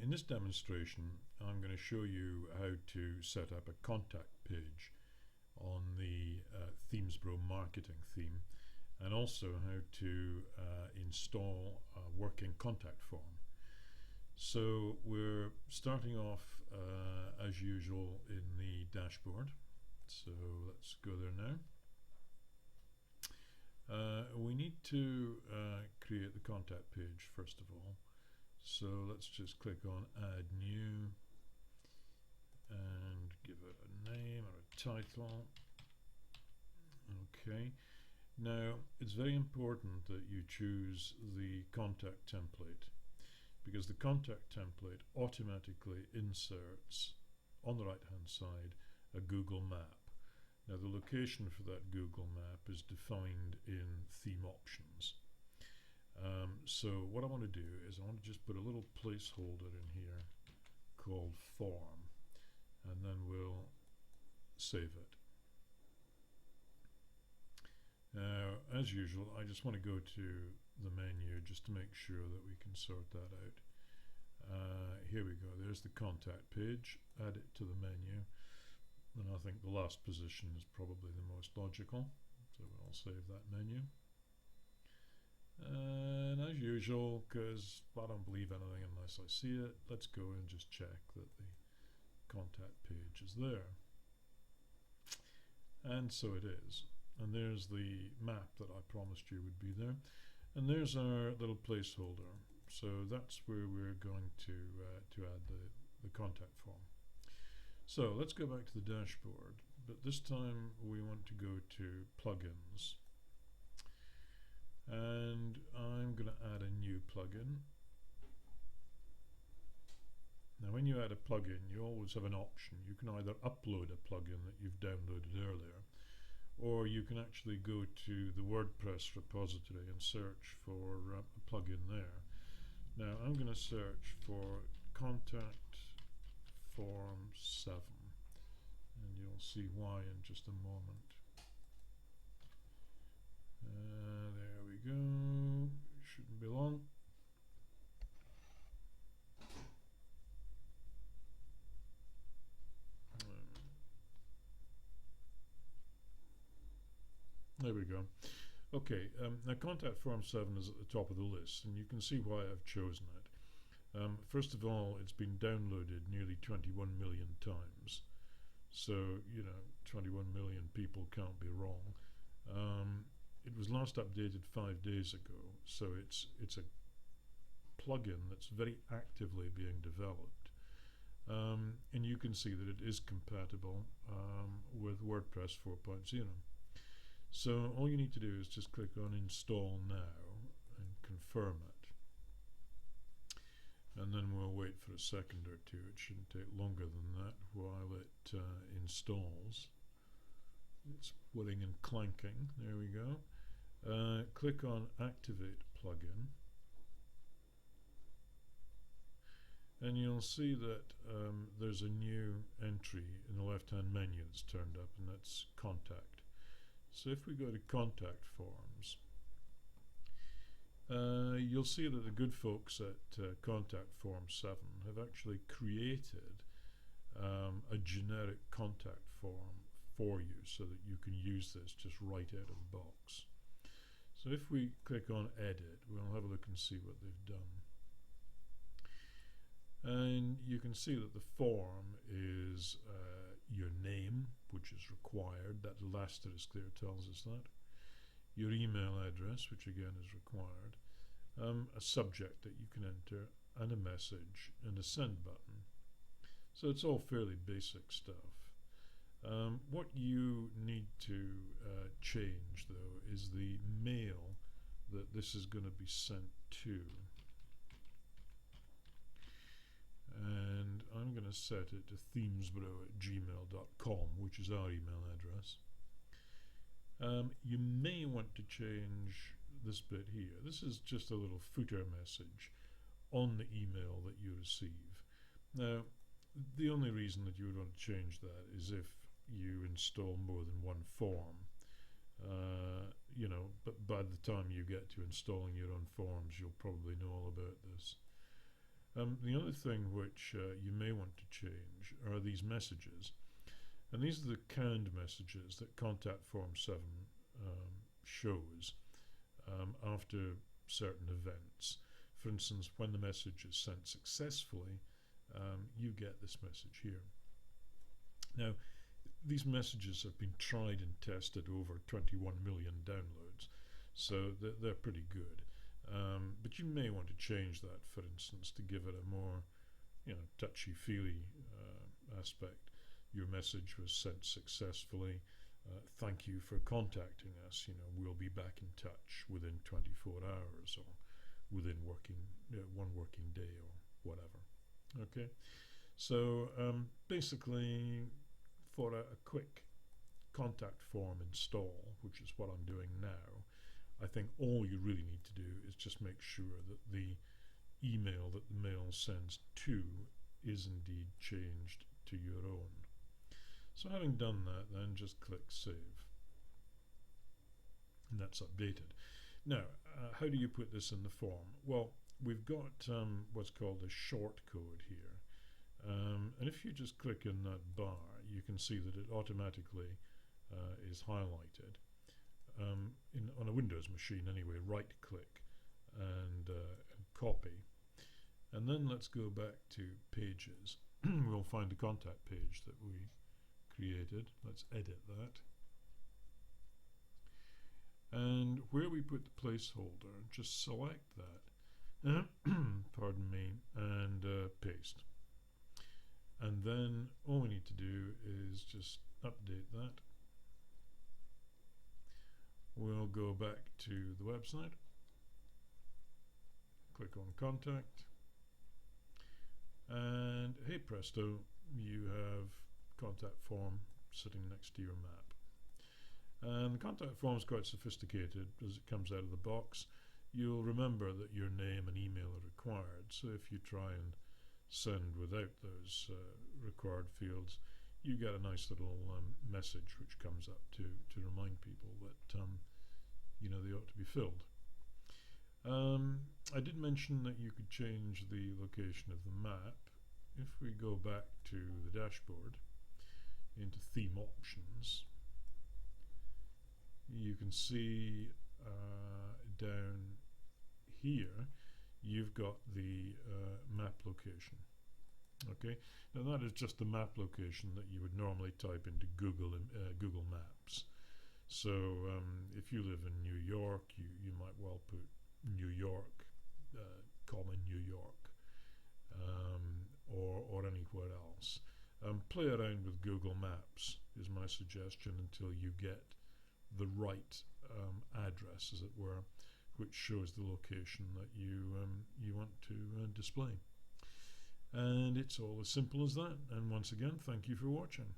In this demonstration, I'm going to show you how to set up a contact page on the Themesbro marketing theme, and also how to install a working contact form. So we're starting off as usual in the dashboard. So let's go there now. We need to create the contact page first of all. So let's just click on add new and give it a name or a title. Okay. Now it's very important that you choose the contact template, because the contact template automatically inserts on the right hand side a Google map. Now the location for that Google map is defined in theme options. So what I want to do is I want to just put a little placeholder in here called form, and then we'll save it. Now as usual, I just want to go to the menu just to make sure that we can sort that out. Here we go, there's the contact page. Add it to the menu, and I think the last position is probably the most logical, so we'll save that menu. And as usual, because I don't believe anything unless I see it, let's go and just check that the contact page is there. And so it is. And there's the map that I promised you would be there. And there's our little placeholder. So that's where we're going to add the contact form. So let's go back to the dashboard, but this time we want to go to plugins. And I'm going to add a new plugin. Now when you add a plugin, you always have an option. You can either upload a plugin that you've downloaded earlier, or you can actually go to the WordPress repository and search for a plugin there. Now I'm going to search for contact form 7, and you'll see why in just a moment. There we go, shouldn't be long. There we go. Okay, now contact form 7 is at the top of the list, and you can see why I've chosen it. First of all, it's been downloaded nearly 21 million times, so you know 21 million people can't be wrong. It was last updated 5 days ago, so it's a plugin that's very actively being developed, and you can see that it is compatible with WordPress 4.0. So all you need to do is just click on install now and confirm it, and then we'll wait for a second or two. It shouldn't take longer than that while it installs. It's whirring and clanking. There we go. Click on activate plugin, and you'll see that there's a new entry in the left hand menu that's turned up, and that's contact. So if we go to contact forms, you'll see that the good folks at contact form 7 have actually created a generic contact form for you so that you can use this just right out of the box. So if we click on edit, we'll have a look and see what they've done. And you can see that the form is your name, which is required. That asterisk there tells us that. Your email address, which again is required. A subject that you can enter, and a message, and a send button. So it's all fairly basic stuff. What you need to change though is the mail that this is going to be sent to. And I'm going to set it to themesbro@gmail.com, which is our email address. You may want to change this bit here. This is just a little footer message on the email that you receive. Now, the only reason that you would want to change that is if you install more than one form. You know, but by the time you get to installing your own forms, you'll probably know all about this. The other thing which you may want to change are these messages. And these are the canned messages that Contact Form 7 shows after certain events. For instance, when the message is sent successfully, you get this message here. Now, these messages have been tried and tested over 21 million downloads, so they're pretty good. But you may want to change that, for instance, to give it a more, touchy-feely aspect. Your message was sent successfully. Thank you for contacting us. We'll be back in touch within 24 hours or within one working day or whatever. Okay, so basically, for a quick contact form install, which is what I'm doing now, I think all you really need to do is just make sure that the email that the mail sends to is indeed changed to your own. So having done that, then just click Save. And that's updated. Now, how do you put this in the form? Well, we've got what's called a short code here. And if you just click in that bar, you can see that it automatically is highlighted. On a Windows machine anyway, right click and copy. And then let's go back to Pages. We'll find the contact page that we created. Let's edit that. And where we put the placeholder, just select that, pardon me, and paste. And then all we need to do is just update that. We'll go back to the website, click on Contact, and hey presto, you have contact form sitting next to your map. And the contact form is quite sophisticated as it comes out of the box. You'll remember that your name and email are required, so if you try and send without those required fields, you get a nice little message which comes up to remind people that they ought to be filled. I did mention that you could change the location of the map. If we go back to the dashboard into Theme Options, you can see down here you've got the map location. Okay, now that is just the map location that you would normally type into Google Maps. So if you live in New York, you might well put New York, New York, or anywhere else. Play around with Google Maps is my suggestion until you get the right address, as it were, which shows the location that you want to display. And it's all as simple as that. And once again, thank you for watching.